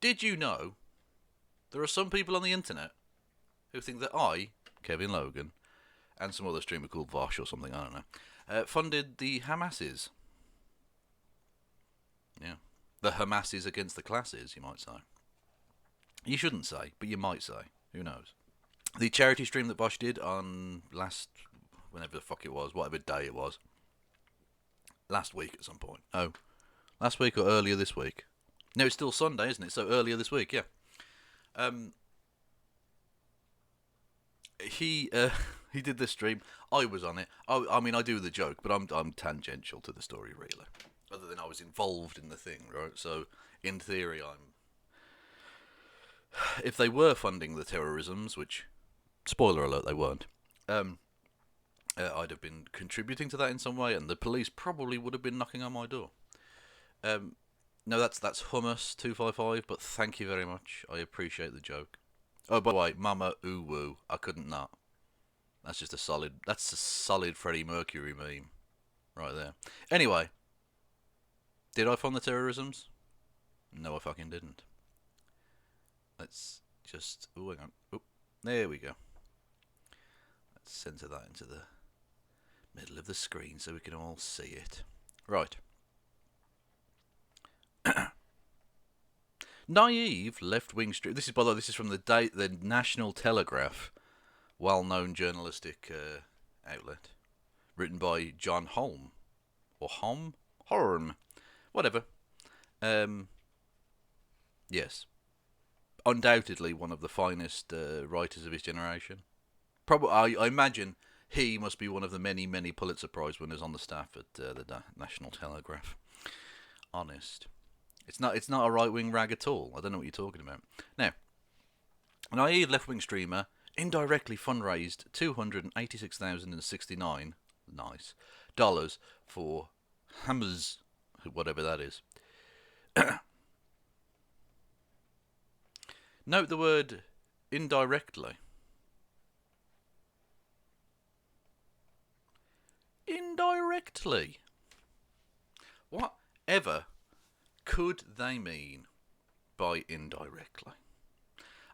Did you know there are some people on the internet who think that I, Kevin Logan, and some other streamer called Vaush or something, I don't know, funded the Hamases? Yeah. The Hamases against the classes, you might say. You shouldn't say, but you might say. Who knows? The charity stream that Bosch did on whenever the fuck it was, whatever day it was, last week at some point. Oh, last week or earlier this week? No, it's still Sunday, isn't it? So earlier this week, yeah. He he did this stream. I was on it. I mean, I do the joke, but I'm tangential to the story, really. Other than I was involved in the thing, right? So in theory, if they were funding the terrorrrrizmz, which, spoiler alert, they weren't, I'd have been contributing to that in some way, and the police probably would have been knocking on my door. No, that's Hummus255, but thank you very much. I appreciate the joke. Oh, by the way, Mama Ooh Woo, I couldn't not. That's a solid Freddie Mercury meme, right there. Anyway, did I fund the terrorrrrizmz? No, I fucking didn't. Let's just... Oh, hang on. Oh, there we go. Let's center that into the middle of the screen so we can all see it. Right. Naive left-wing stream. This is, by the way, this is from the National Telegraph, well-known journalistic outlet, written by John Holm, or Horm, whatever. Yes, undoubtedly one of the finest writers of his generation. Probably, I imagine he must be one of the many, many Pulitzer Prize winners on the staff at the National Telegraph. Honest. It's not a right-wing rag at all. I don't know what you're talking about. Now, a naive left-wing streamer indirectly fundraised $286,069 dollars for Hammers, whatever that is. Note the word indirectly. Indirectly. Whatever could they mean by indirectly?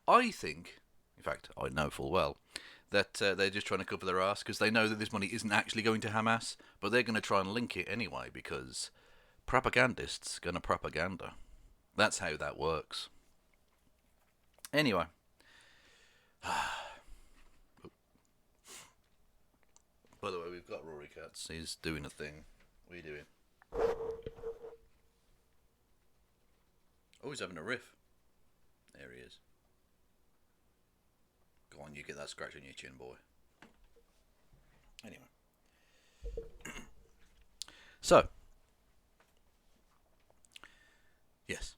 I think, in fact, I know full well, that they're just trying to cover their ass because they know that this money isn't actually going to Hamas, but they're going to try and link it anyway because propagandists gonna propaganda. That's how that works. Anyway. By the way, we've got Rory Katz. He's doing a thing. What are you doing? Oh, he's having a riff. There he is. Go on, you get that scratch on your chin, boy. Anyway. So. Yes.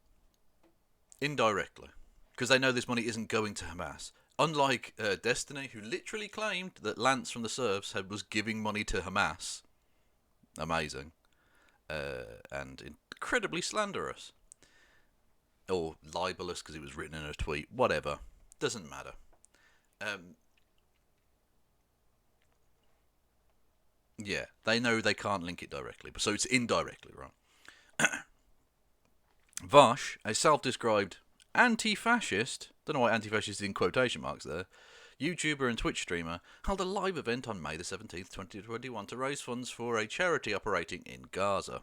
Indirectly. Because they know this money isn't going to Hamas. Unlike Destiny, who literally claimed that Lance from the Serfs was giving money to Hamas. Amazing. And incredibly slanderous. Or libelous because it was written in a tweet. Whatever. Doesn't matter. Yeah, they know they can't link it directly. So it's indirectly, right? Vaush, a self-described anti-fascist, don't know why anti-fascist is in quotation marks there, YouTuber and Twitch streamer, held a live event on May the 17th, 2021 to raise funds for a charity operating in Gaza.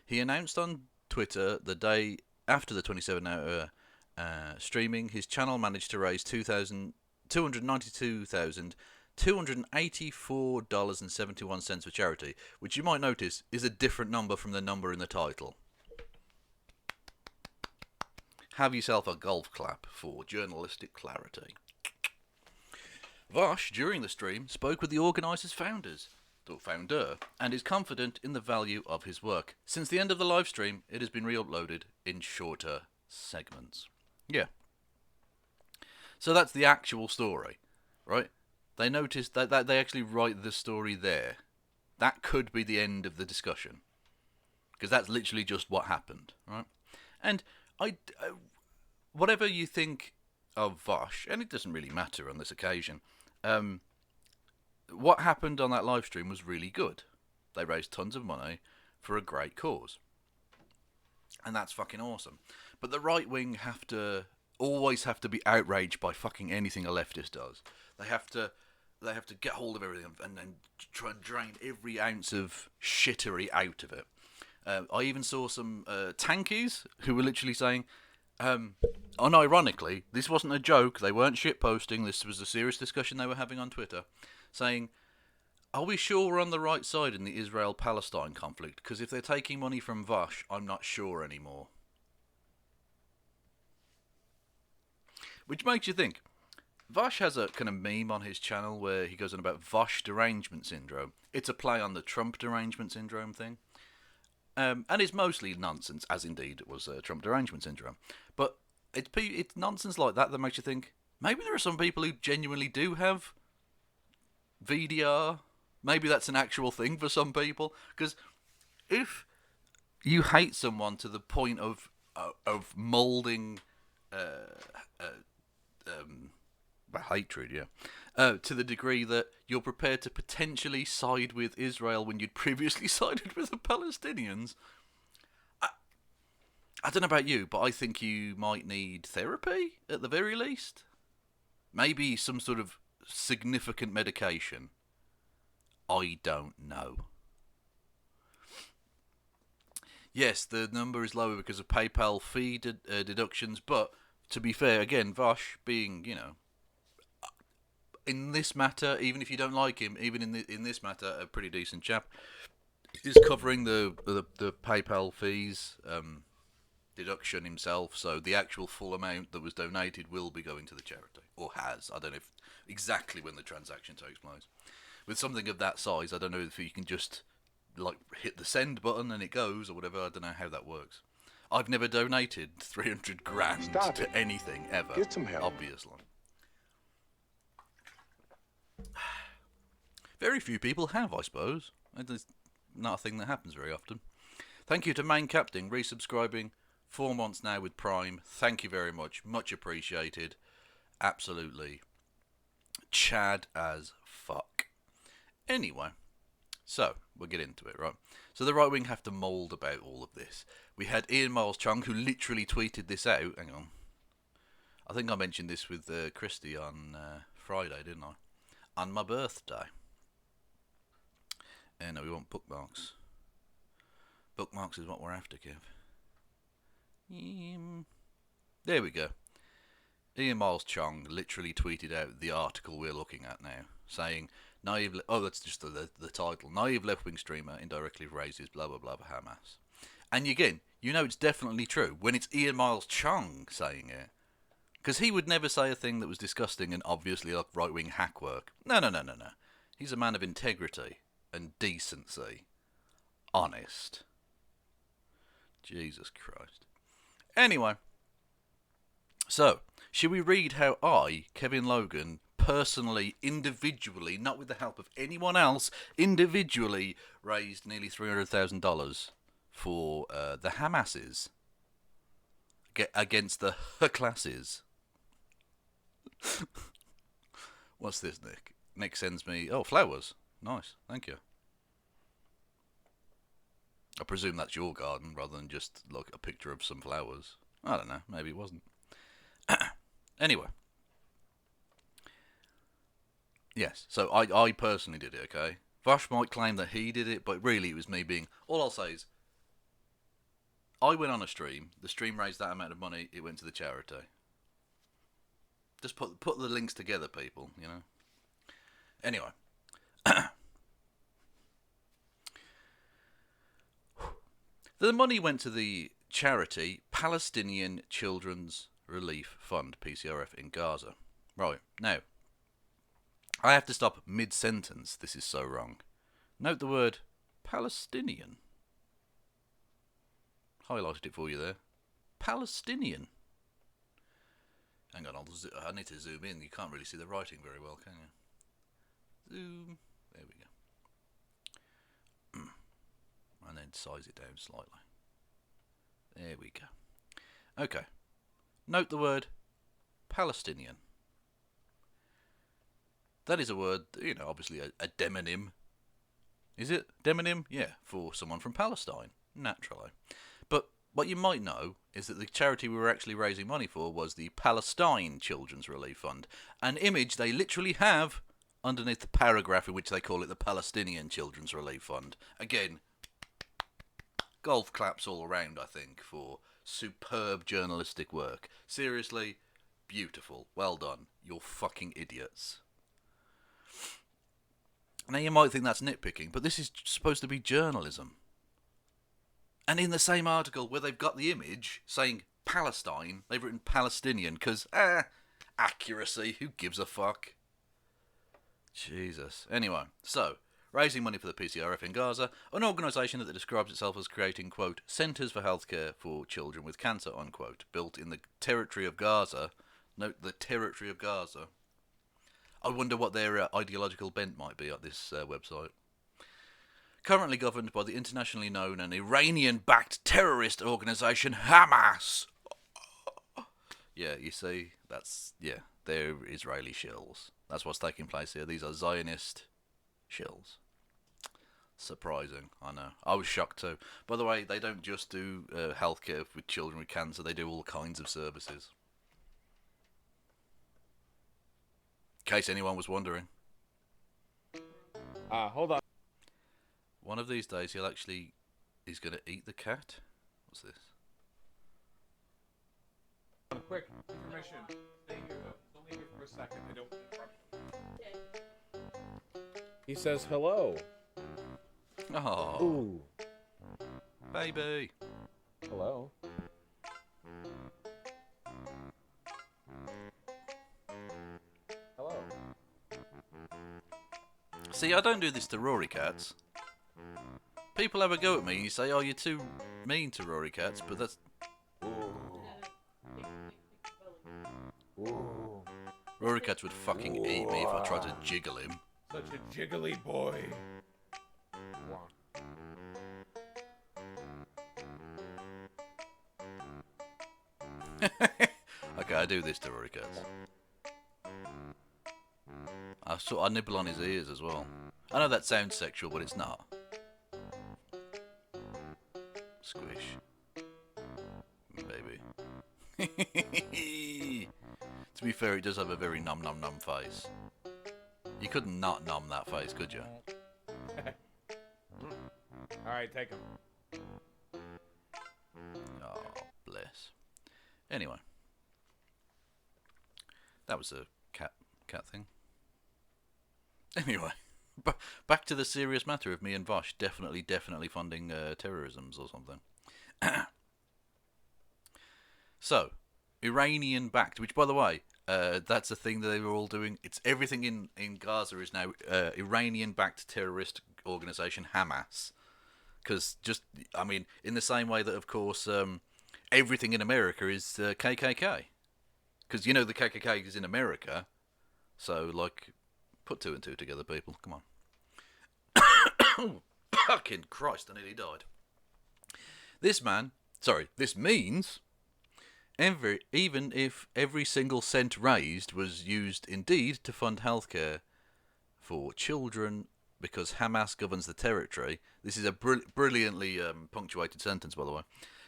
He announced on Twitter the day after the 27-hour streaming, his channel managed to raise $292,284.71 for charity, which you might notice is a different number from the number in the title. Have yourself a golf clap for journalistic clarity. Vaush, during the stream, spoke with the organiser's founder, and is confident in the value of his work. Since the end of the live stream, it has been re-uploaded in shorter segments. Yeah. So that's the actual story, right? They noticed that they actually write the story there. That could be the end of the discussion. Because that's literally just what happened, right? And whatever you think of Vaush, and it doesn't really matter on this occasion, what happened on that live stream was really good. They raised tons of money for a great cause. And that's fucking awesome. But the right wing always have to be outraged by fucking anything a leftist does. They have to get hold of everything and then try and drain every ounce of shittery out of it. I even saw some tankies who were literally saying, unironically, this wasn't a joke, they weren't shitposting, this was a serious discussion they were having on Twitter, saying, are we sure we're on the right side in the Israel-Palestine conflict? Because if they're taking money from Vaush, I'm not sure anymore. Which makes you think. Vaush has a kind of meme on his channel where he goes on about Vaush derangement syndrome. It's a play on the Trump derangement syndrome thing. And it's mostly nonsense, as indeed it was Trump derangement syndrome. But it's nonsense like that makes you think, maybe there are some people who genuinely do have VDR. Maybe that's an actual thing for some people. Because if you hate someone to the point of moulding hatred, to the degree that you're prepared to potentially side with Israel when you'd previously sided with the Palestinians, I don't know about you, but I think you might need therapy at the very least. Maybe some sort of significant medication. I don't know. Yes, the number is lower because of PayPal fee deductions, but to be fair, again, Vaush being, in this matter, even if you don't like him, even in this matter, a pretty decent chap, is covering the PayPal fees deduction himself, so the actual full amount that was donated will be going to the charity, or has. I don't know exactly when the transaction takes place. With something of that size, I don't know if you can just hit the send button and it goes or whatever. I don't know how that works. I've never donated 300 grand to anything ever. Get some help. Obviously. Very few people have, I suppose. It's not a thing that happens very often. Thank you to Main Captain, resubscribing 4 months now with Prime. Thank you very much. Much appreciated. Absolutely. Chad as fuck. Anyway, so we'll get into it, right? So the right wing have to mould about all of this. We had Ian Miles Chung, who literally tweeted this out. Hang on. I think I mentioned this with Christy on Friday, didn't I? On my birthday. No, we want bookmarks. Bookmarks is what we're after, Kev. There we go. Ian Miles Chung literally tweeted out the article we're looking at now, saying, that's just the title. Naive left-wing streamer indirectly raises blah blah blah for Hamas. And again, it's definitely true when it's Ian Miles Chung saying it. Because he would never say a thing that was disgusting and obviously like right-wing hack work. No. He's a man of integrity and decency. Honest. Jesus Christ. Anyway. So, should we read how I, Kevin Logan, personally, individually, not with the help of anyone else, individually raised nearly $300,000 for the Hamases against the classes? What's this, Nick? Nick sends me, flowers. Nice, thank you. I presume that's your garden rather than just like a picture of some flowers. I don't know, maybe it wasn't. Anyway. Yes, so I personally did it, okay? Vaush might claim that he did it, but really it was me being... All I'll say is, I went on a stream, the stream raised that amount of money, it went to the charity. Just put the links together, people, Anyway. The money went to the charity Palestinian Children's Relief Fund, PCRF, in Gaza. Right, now, I have to stop mid-sentence. This is so wrong. Note the word Palestinian. Highlighted it for you there. Palestinian. Hang on, I need to zoom in. You can't really see the writing very well, can you? Zoom. There we go. And then size it down slightly. There we go. Okay. Note the word Palestinian. That is a word, obviously a demonym. Is it? Demonym? Yeah, for someone from Palestine, naturally. But what you might know is that the charity we were actually raising money for was the Palestine Children's Relief Fund, an image they literally have underneath the paragraph in which they call it the Palestinian Children's Relief Fund. Again, golf claps all around, I think, for superb journalistic work. Seriously, beautiful. Well done. You're fucking idiots. Now, you might think that's nitpicking, but this is supposed to be journalism. And in the same article where they've got the image saying Palestine, they've written Palestinian, because, accuracy, who gives a fuck? Jesus. Anyway, so, raising money for the PCRF in Gaza, an organisation that describes itself as creating, quote, centres for healthcare for children with cancer, unquote, built in the territory of Gaza. Note the territory of Gaza. I wonder what their ideological bent might be at this website. Currently governed by the internationally known and Iranian-backed terrorist organisation Hamas. Yeah, you see, they're Israeli shills. That's what's taking place here. These are Zionist shills. Surprising, I know. I was shocked too. By the way, they don't just do healthcare with children with cancer, they do all kinds of services. In case anyone was wondering. Hold on. One of these days he's going to eat the cat. What's this? Quick information. Stay here though. Only here for a second. I don't interrupt. He says hello. Oh. Ooh. Baby. Hello. Hello. See, I don't do this to Rory cats. People have a go at me and you say, oh, you're too mean to Rory cats, but that's... Ooh. Rory cats would fucking eat me if I tried to jiggle him. Such a jiggly boy. Okay, I do this to Rory cats. I nibble on his ears as well. I know that sounds sexual, but it's not. Squish. Baby. To be fair, it does have a very num face. You couldn't not numb that face, could you? Alright, take him. Oh, bless. Anyway. That was a cat thing. Anyway. Back to the serious matter of me and Vaush definitely funding terrorrrrizmz or something. So, Iranian-backed, which, by the way, that's a thing that they were all doing. It's everything in Gaza is now Iranian-backed terrorist organisation Hamas. Because in the same way that, of course, everything in America is KKK. Because, the KKK is in America. So, put two and two together, people. Come on. Oh, fucking Christ, I nearly died. This means... even if every single cent raised was used indeed to fund healthcare for children because Hamas governs the territory, this is a brilliantly punctuated sentence, by the way,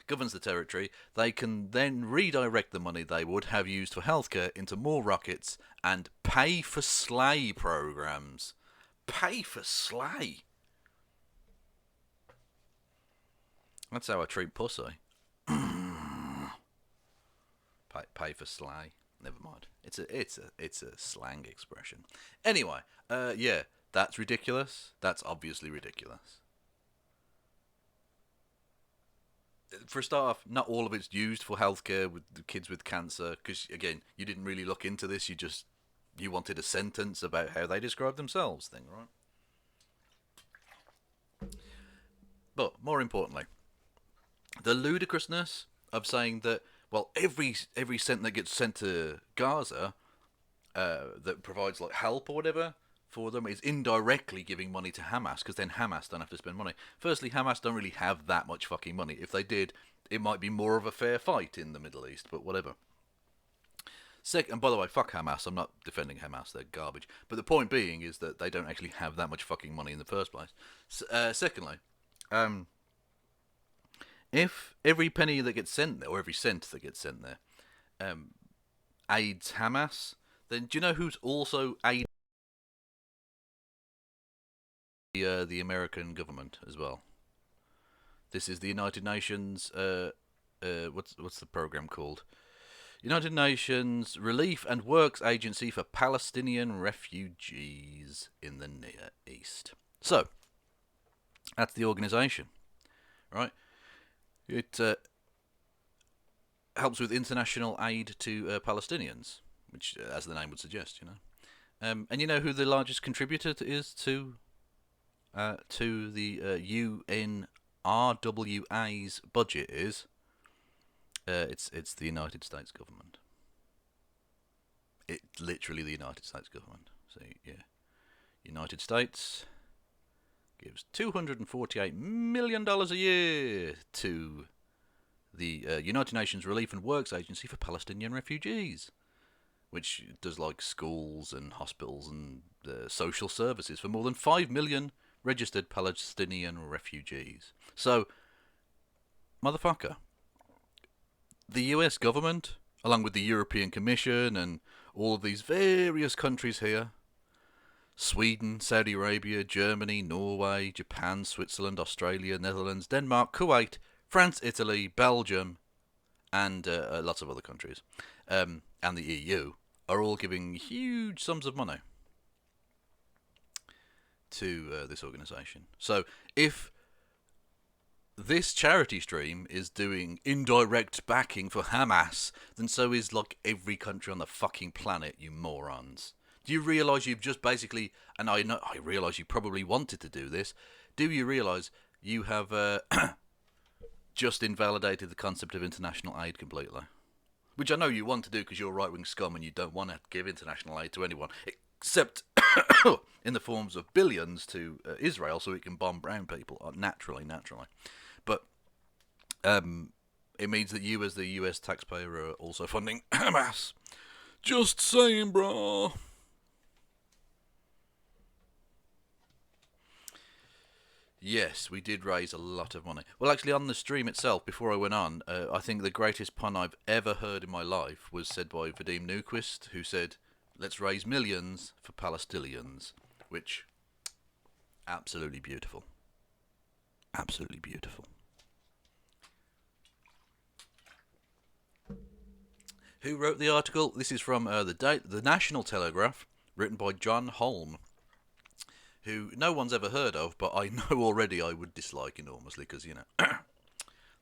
governs the territory, they can then redirect the money they would have used for healthcare into more rockets and pay-for-slay programs. Pay-for-slay? That's how I treat pussy. Pay for slay. Never mind. It's a slang expression. Anyway, yeah, that's ridiculous. That's obviously ridiculous. For a start off, not all of it's used for healthcare with the kids with cancer, because again, you didn't really look into this. You wanted a sentence about how they describe themselves, thing, right? But more importantly, the ludicrousness of saying that, well, every cent that gets sent to Gaza that provides help or whatever for them is indirectly giving money to Hamas, because then Hamas don't have to spend money. Firstly, Hamas don't really have that much fucking money. If they did, it might be more of a fair fight in the Middle East, but whatever. And by the way, fuck Hamas. I'm not defending Hamas. They're garbage. But the point being is that they don't actually have that much fucking money in the first place. Secondly, if every penny that gets sent there, or every cent that gets sent there, aids Hamas, then do you know who's also aiding the American government as well? This is the United Nations. What's the program called? United Nations Relief and Works Agency for Palestinian Refugees in the Near East. So, that's the organisation, right? It helps with international aid to Palestinians, which, as the name would suggest, you know. And you know who the largest contributor is to the UNRWA's budget is? It's the United States government. It's literally the United States government. So yeah, United States gives $248 million a year to the United Nations Relief and Works Agency for Palestinian Refugees, which does like schools and hospitals and social services for more than 5 million registered Palestinian refugees. So, motherfucker, the US government, along with the European Commission and all of these various countries here, Sweden, Saudi Arabia, Germany, Norway, Japan, Switzerland, Australia, Netherlands, Denmark, Kuwait, France, Italy, Belgium, and lots of other countries, and the EU, are all giving huge sums of money to this organisation. So if this charity stream is doing indirect backing for Hamas, then so is like every country on the fucking planet, you morons. Do you realise you've just basically, and I realise you probably wanted to do this, do you realise you have just invalidated the concept of international aid completely? Which I know you want to do because you're right-wing scum and you don't want to give international aid to anyone, except in the forms of billions to Israel so it can bomb brown people, naturally. But it means that you as the US taxpayer are also funding Hamas. Just saying, bro. Yes, we did raise a lot of money. Well, actually, on the stream itself, before I went on, I think the greatest pun I've ever heard in my life was said by Vadim Newquist, who said, "Let's raise millions for Palestinians," which, absolutely beautiful. Absolutely beautiful. Who wrote the article? This is from the National Telegraph, written by John Holm, who no one's ever heard of, but I know already I would dislike enormously because, you know,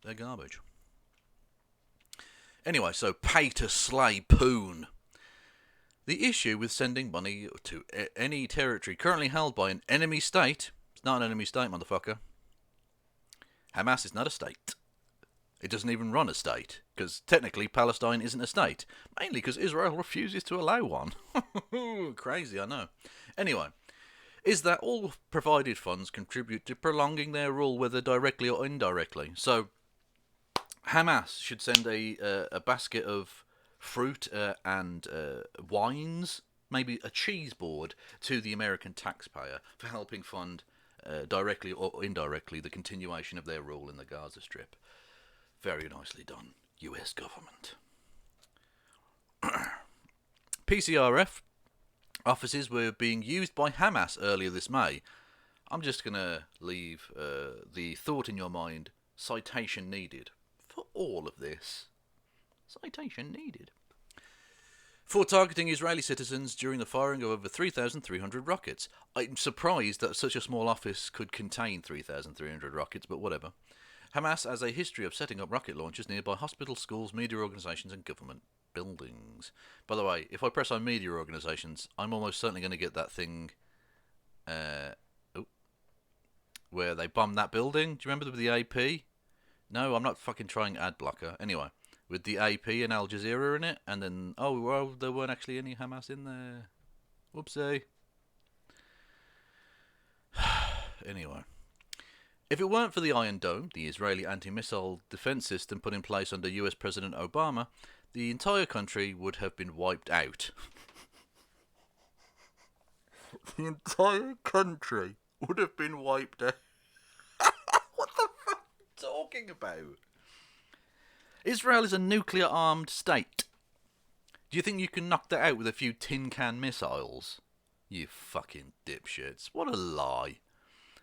they're garbage. Anyway, so pay to slay Poon. The issue with sending money to any territory currently held by an enemy state, it's not an enemy state, motherfucker. Hamas is not a state. It doesn't even run a state, because technically Palestine isn't a state, mainly because Israel refuses to allow one. Crazy, I know. Anyway, is that all provided funds contribute to prolonging their rule, whether directly or indirectly. So, Hamas should send a basket of fruit and wines, maybe a cheese board, to the American taxpayer for helping fund, directly or indirectly, the continuation of their rule in the Gaza Strip. Very nicely done, US government. PCRF offices were being used by Hamas earlier this May. I'm just going to leave the thought in your mind, citation needed, for all of this. Citation needed. For targeting Israeli citizens during the firing of over 3,300 rockets. I'm surprised that such a small office could contain 3,300 rockets, but whatever. Hamas has a history of setting up rocket launchers nearby hospitals, schools, media organisations and government buildings. By the way, if I press on media organisations, I'm almost certainly going to get that thing where they bombed that building. Do you remember with the AP? No, I'm not fucking trying ad blocker. Anyway, with the AP and Al Jazeera in it, and then, oh, well, there weren't actually any Hamas in there. Whoopsie. Anyway. If it weren't for the Iron Dome, the Israeli anti-missile defense system put in place under US President Obama, the entire country would have been wiped out. The entire country would have been wiped out. What the fuck are you talking about? Israel is a nuclear-armed state. Do you think you can knock that out with a few tin can missiles? You fucking dipshits. What a lie.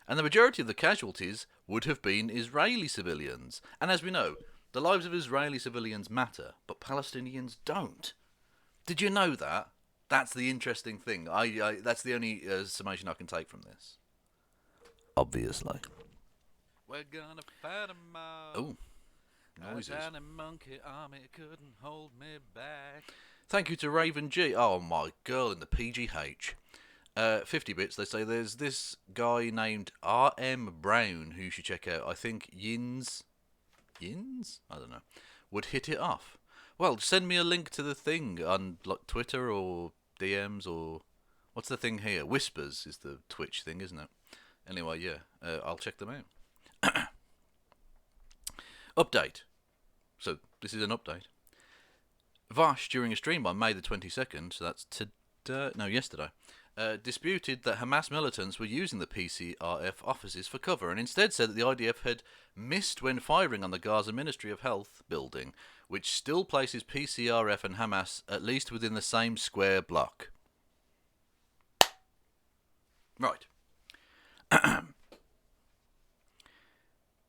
And the majority of the casualties would have been Israeli civilians. And as we know, the lives of Israeli civilians matter, but Palestinians don't. Did you know that? That's the interesting thing. That's the only summation I can take from this. Obviously. We're gonna fight 'em all. Oh, noises. A tiny monkey army couldn't hold me back. Thank you to Raven G. Oh, my girl in the PGH. 50 bits, they say there's this guy named R.M. Brown who you should check out. I think Yins? I don't know. Would hit it off. Well, send me a link to the thing on like Twitter or DMs or... What's the thing here? Whispers is the Twitch thing, isn't it? Anyway, yeah, I'll check them out. Update. So, this is an update. Vaush, during a stream on May the 22nd, so that's yesterday, disputed that Hamas militants were using the PCRF offices for cover and instead said that the IDF had missed when firing on the Gaza Ministry of Health building, which still places PCRF and Hamas at least within the same square block. Right.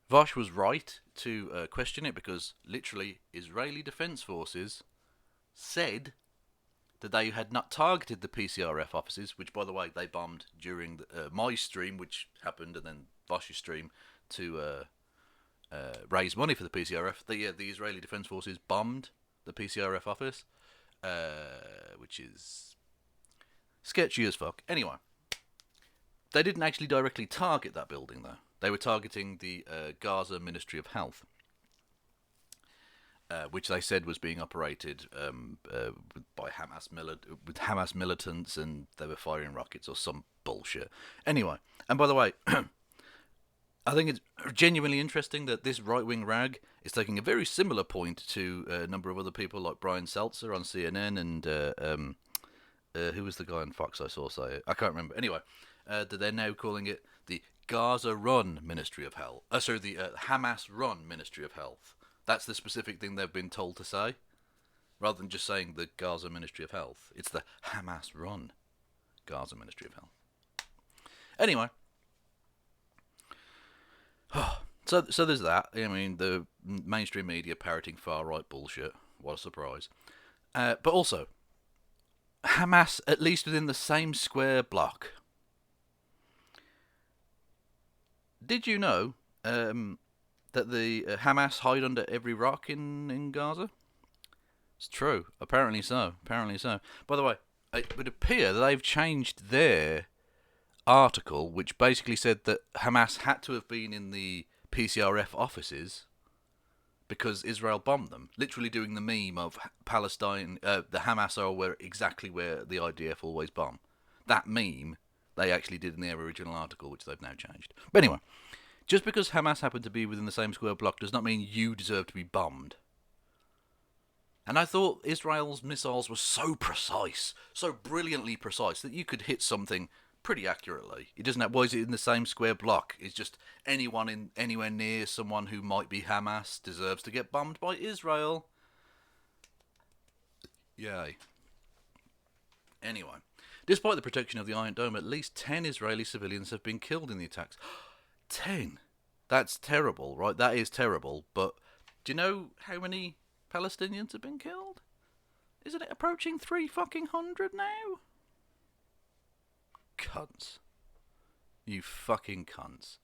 Vaush was right to question it because literally Israeli Defense Forces said that they had not targeted the PCRF offices, which, by the way, they bombed during my stream, which happened, and then Vaush's stream, to raise money for the PCRF. The Israeli Defense Forces bombed the PCRF office, which is sketchy as fuck. Anyway, they didn't actually directly target that building, though. They were targeting the Gaza Ministry of Health, which they said was being operated by Hamas militants, and they were firing rockets or some bullshit. Anyway, and by the way, I think it's genuinely interesting that this right-wing rag is taking a very similar point to a number of other people like Brian Seltzer on CNN and who was the guy on Fox I saw say it? I can't remember. Anyway, that they're now calling it the Gaza-run Ministry of Health. The Hamas-run Ministry of Health. That's the specific thing they've been told to say, rather than just saying the Gaza Ministry of Health. It's the Hamas-run Gaza Ministry of Health. Anyway, so there's that. I mean, the mainstream media parroting far-right bullshit. What a surprise. But also, Hamas at least within the same square block. Did you know that the Hamas hide under every rock in Gaza? It's true. Apparently so. By the way, it would appear that they've changed their article, which basically said that Hamas had to have been in the PCRF offices because Israel bombed them. Literally doing the meme of Palestine, the Hamas are exactly where the IDF always bomb. That meme they actually did in their original article, which they've now changed. But anyway, just because Hamas happened to be within the same square block does not mean you deserve to be bombed. And I thought Israel's missiles were so precise, so brilliantly precise, that you could hit something pretty accurately. It doesn't have, why is it in the same square block? It's just anyone anywhere near someone who might be Hamas deserves to get bombed by Israel. Yay. Anyway, despite the protection of the Iron Dome, at least 10 Israeli civilians have been killed in the attacks. 10? That's terrible, right? That is terrible, but do you know how many Palestinians have been killed? Isn't it approaching 300 now? Cunts. You fucking cunts.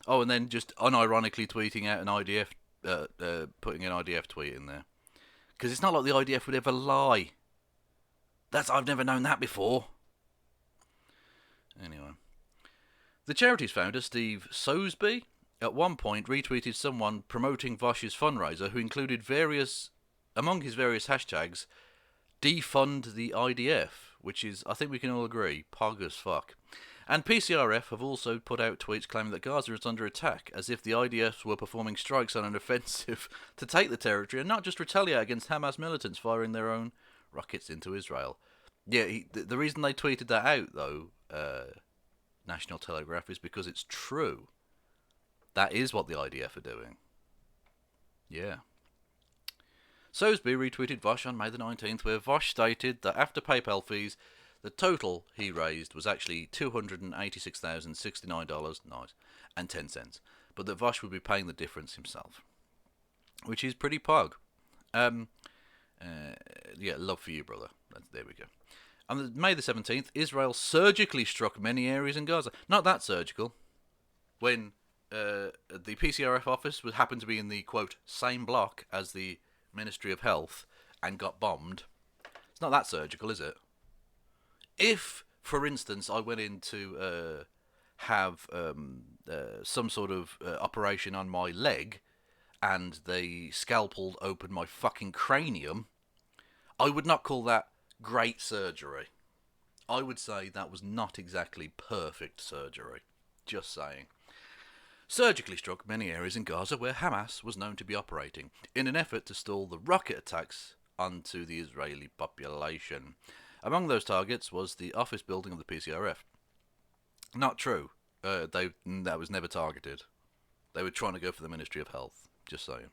Oh, and then just unironically tweeting out an IDF, putting an IDF tweet in there. Because it's not like the IDF would ever lie. I've never known that before. Anyway. The charity's founder, Steve Soseby, at one point retweeted someone promoting Vaush's fundraiser who included among his various hashtags, defund the IDF, which is, I think we can all agree, pog as fuck. And PCRF have also put out tweets claiming that Gaza is under attack, as if the IDF were performing strikes on an offensive to take the territory and not just retaliate against Hamas militants firing their own rockets into Israel. Yeah, the reason they tweeted that out, though, National Telegraph, is because it's true. That is what the IDF are doing. Yeah. Soesby retweeted Vaush on May the 19th, where Vaush stated that after PayPal fees, the total he raised was actually $286,069, nice, and 10 cents, but that Vaush would be paying the difference himself, which is pretty pog. Yeah, love for you, brother. There we go. On May the 17th, Israel surgically struck many areas in Gaza. Not that surgical. When the PCRF office happened to be in the, quote, same block as the Ministry of Health and got bombed. It's not that surgical, is it? If, for instance, I went in to have some sort of operation on my leg and they scalpeled open my fucking cranium, I would not call that great surgery. I would say that was not exactly perfect surgery. Just saying. Surgically struck many areas in Gaza where Hamas was known to be operating in an effort to stall the rocket attacks onto the Israeli population. Among those targets was the office building of the PCRF. Not true. That was never targeted. They were trying to go for the Ministry of Health. Just saying.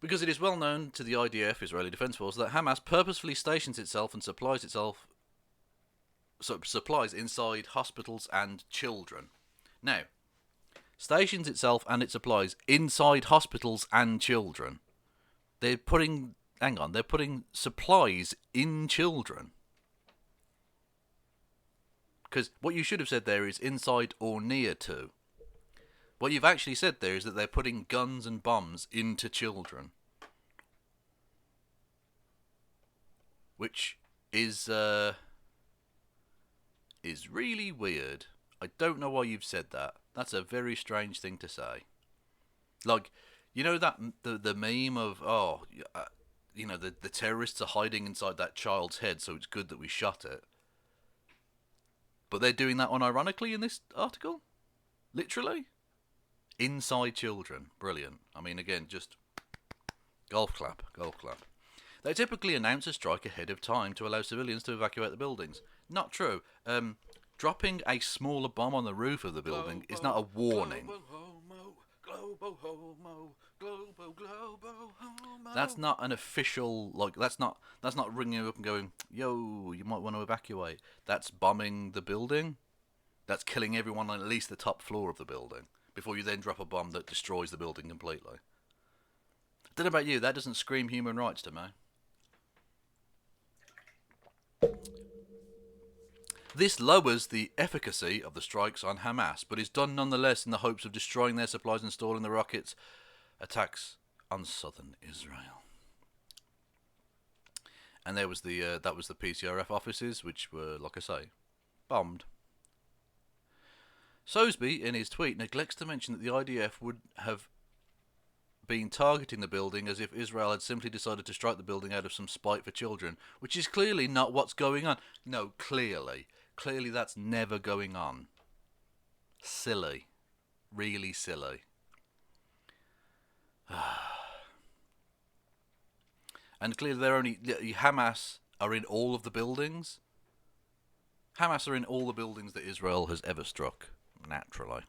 Because it is well known to the IDF, Israeli Defense Force, that Hamas purposefully stations itself and supplies inside hospitals and children. Now, stations itself and its supplies inside hospitals and children. They're putting supplies in children. Because what you should have said there is inside or near to. What you've actually said there is that they're putting guns and bombs into children. Which is really weird. I don't know why you've said that. That's a very strange thing to say. Like, you know that the meme of the terrorists are hiding inside that child's head, so it's good that we shot it. But they're doing that unironically in this article, literally, inside children. Brilliant. I mean, again, just golf clap. They typically announce a strike ahead of time to allow civilians to evacuate the buildings. Not true. Dropping a smaller bomb on the roof of the building is not a warning. That's not an official, that's not ringing you up and going, yo, you might want to evacuate. That's bombing the building. That's killing everyone on at least the top floor of the building before you then drop a bomb that destroys the building completely. I don't know about you, that doesn't scream human rights to me. This lowers the efficacy of the strikes on Hamas, but is done nonetheless in the hopes of destroying their supplies and stalling the rockets' attacks on southern Israel. And there was that was the PCRF offices, which were, like I say, bombed. Soesby, in his tweet, neglects to mention that the IDF would have been targeting the building as if Israel had simply decided to strike the building out of some spite for children, which is clearly not what's going on. No, clearly that's never going on. Silly. Really silly. And clearly Hamas are in all of the buildings. Hamas are in all the buildings that Israel has ever struck, naturally.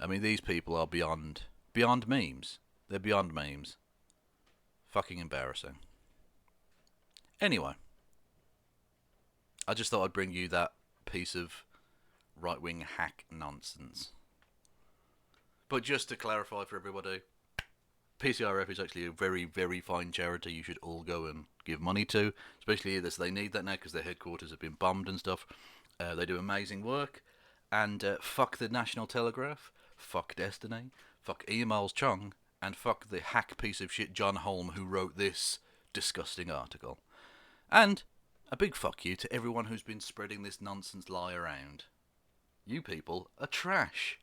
I mean, these people are beyond memes. They're beyond memes. Fucking embarrassing. Anyway, I just thought I'd bring you that piece of right-wing hack nonsense. But just to clarify for everybody, PCRF is actually a very, very fine charity you should all go and give money to, especially this. They need that now because their headquarters have been bombed and stuff. They do amazing work. And fuck the National Telegraph, fuck Destiny, fuck E. Miles Chung, and fuck the hack piece of shit John Holm who wrote this disgusting article. And a big fuck you to everyone who's been spreading this nonsense lie around. You people are trash.